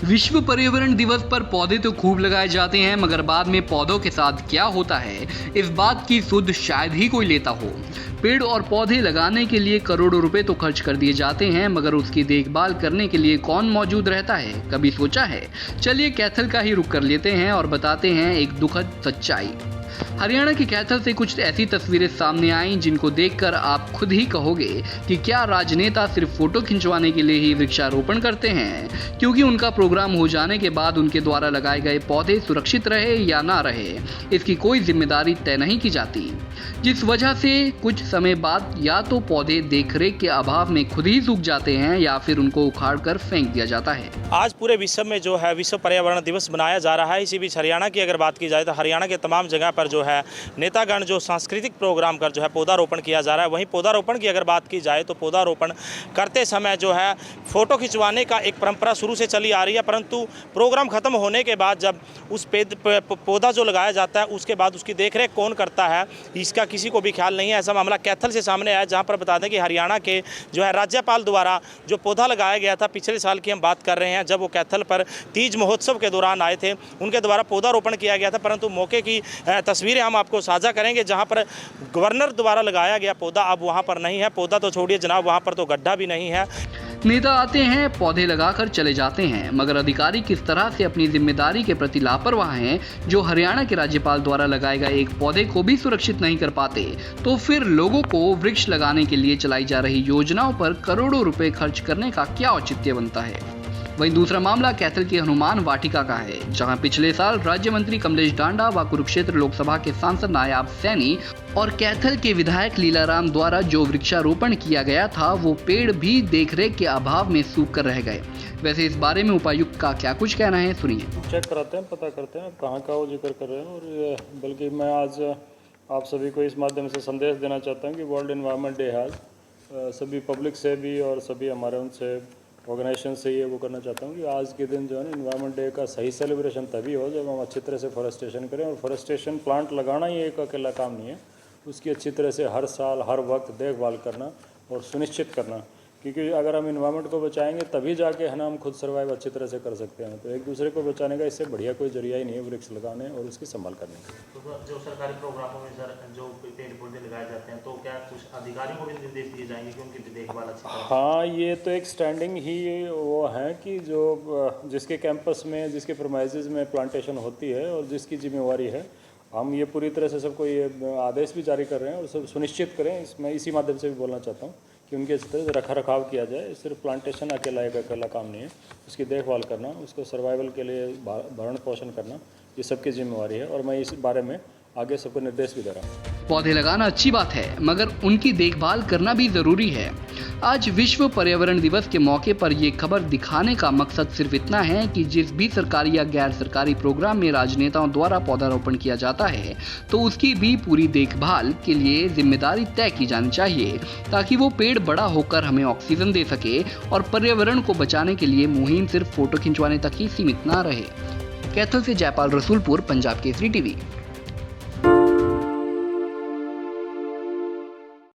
विश्व पर्यावरण दिवस पर पौधे तो खूब लगाए जाते हैं, मगर बाद में पौधों के साथ क्या होता है इस बात की सुध शायद ही कोई लेता हो। पेड़ और पौधे लगाने के लिए करोड़ों रुपए तो खर्च कर दिए जाते हैं, मगर उसकी देखभाल करने के लिए कौन मौजूद रहता है, कभी सोचा है? चलिए कैथल का ही रुख कर लेते हैं और बताते हैं एक दुखद सच्चाई। हरियाणा की कैथल से कुछ ऐसी तस्वीरें सामने आईं जिनको देखकर आप खुद ही कहोगे कि क्या राजनेता सिर्फ फोटो खिंचवाने के लिए ही वृक्षारोपण करते हैं, क्योंकि उनका प्रोग्राम हो जाने के बाद उनके द्वारा लगाए गए पौधे सुरक्षित रहे या ना रहे, इसकी कोई जिम्मेदारी तय नहीं की जाती, जिस वजह से कुछ समय बाद या तो पौधे देखरेख के अभाव में खुद ही सूख जाते हैं या फिर उनको उखाड़ कर फेंक दिया जाता है। आज पूरे विश्व में जो है विश्व पर्यावरण दिवस मनाया जा रहा है। इसी बीच हरियाणा की अगर बात की जाए तो हरियाणा के तमाम जगह पर जो है नेतागण जो सांस्कृतिक प्रोग्राम कर जो है पौधारोपण किया जा रहा है। वहीं पौधारोपण की अगर बात की जाए तो पौधारोपण करते समय जो है फोटो खिंचवाने का एक परंपरा शुरू से चली आ रही है, परंतु प्रोग्राम खत्म होने के बाद जब उस पौधा जो लगाया जाता है उसके बाद उसकी देखरेख कौन करता है इसका किसी को भी ख्याल नहीं है। ऐसा मामला कैथल से सामने आया, जहाँ पर बता दें कि हरियाणा के जो है राज्यपाल द्वारा जो पौधा लगाया गया था, पिछले साल की हम बात कर रहे हैं, जब वो कैथल पर तीज महोत्सव के दौरान आए थे, उनके द्वारा पौधारोपण किया गया था। परंतु मौके की तस्वीरें हम आपको साझा करेंगे, जहां पर गवर्नर द्वारा लगाया गया पौधा अब वहां पर नहीं है। पौधा तो छोड़िए जनाब, वहां पर तो गड्ढा भी नहीं है। नेता आते हैं, पौधे लगाकर चले जाते हैं, मगर अधिकारी किस तरह से अपनी जिम्मेदारी के प्रति लापरवाह हैं, जो हरियाणा के राज्यपाल द्वारा लगाए गए एक पौधे को भी सुरक्षित नहीं कर पाते, तो फिर लोगों को वृक्ष लगाने के लिए चलाई जा रही योजनाओं पर करोड़ों रुपए खर्च करने का क्या औचित्य बनता है। वहीं दूसरा मामला कैथल की हनुमान वाटिका का है, जहां पिछले साल राज्य मंत्री कमलेश डांडा व कुरुक्षेत्र लोकसभा के सांसद नायाब सैनी और कैथल के विधायक लीलाराम द्वारा जो वृक्षारोपण किया गया था, वो पेड़ भी देखरेख के अभाव में सूख कर रह गए। वैसे इस बारे में उपायुक्त का क्या कुछ कहना है, सुनिए। चेक कराते हैं, पता करते हैं कहाँ का वो जिक्र कर रहे हैं। और बल्कि मैं आज आप सभी को इस माध्यम से संदेश देना चाहता हूँ कि वर्ल्ड एनवायरनमेंट डे है, सभी पब्लिक से भी और सभी हमारे उनसे ऑर्गेनाइजेशन से ये वो करना चाहता हूँ कि आज के दिन जो है ना एनवायरनमेंट डे का सही सेलिब्रेशन तभी हो जब हम अच्छी तरह से फॉरेस्टेशन करें। और फॉरेस्टेशन प्लांट लगाना ही एक अकेला काम नहीं है, उसकी अच्छी तरह से हर साल हर वक्त देखभाल करना और सुनिश्चित करना, क्योंकि अगर हम इन्वायरमेंट को बचाएंगे तभी जाके है ना हम खुद सर्वाइव अच्छी तरह से कर सकते हैं। तो एक दूसरे को बचाने का इससे बढ़िया कोई जरिया ही नहीं है वृक्ष लगाने और उसकी संभाल करने का। तो जो सरकारी प्रोग्रामों में सर जो पेड़ पौधे लगाए जाते हैं, तो क्या कुछ अधिकारियों को भी निर्देश दिए जाएंगे कि उनकी देखभाल अच्छी तरह? हाँ, ये तो एक स्टैंडिंग ही वो है कि जो जिसके कैंपस में जिसके प्रोमाइजेज में प्लांटेशन होती है और जिसकी जिम्मेवारी है, हम ये पूरी तरह से सबको ये आदेश भी जारी कर रहे हैं और सब सुनिश्चित करें। इसमें इसी माध्यम से भी बोलना चाहता हूँ कि उनके इस तरह से रखा रखाव किया जाए। सिर्फ प्लांटेशन अकेला एक अकेला काम नहीं है, उसकी देखभाल करना, उसको सर्वाइवल के लिए भरण पोषण करना, ये सबकी जिम्मेवारी है और मैं इस बारे में आगे सबको निर्देश भी दे रहा हूँ। पौधे लगाना अच्छी बात है, मगर उनकी देखभाल करना भी जरूरी है। आज विश्व पर्यावरण दिवस के मौके पर ये खबर दिखाने का मकसद सिर्फ इतना है कि जिस भी सरकारी या गैर सरकारी प्रोग्राम में राजनेताओं द्वारा पौधारोपण किया जाता है, तो उसकी भी पूरी देखभाल के लिए जिम्मेदारी तय की जानी चाहिए, ताकि वो पेड़ बड़ा होकर हमें ऑक्सीजन दे सके और पर्यावरण को बचाने के लिए मुहिम सिर्फ फोटो खिंचवाने तक ही सीमित ना रहे। कैथल से जयपाल रसूलपुर, पंजाब केसरी टीवी।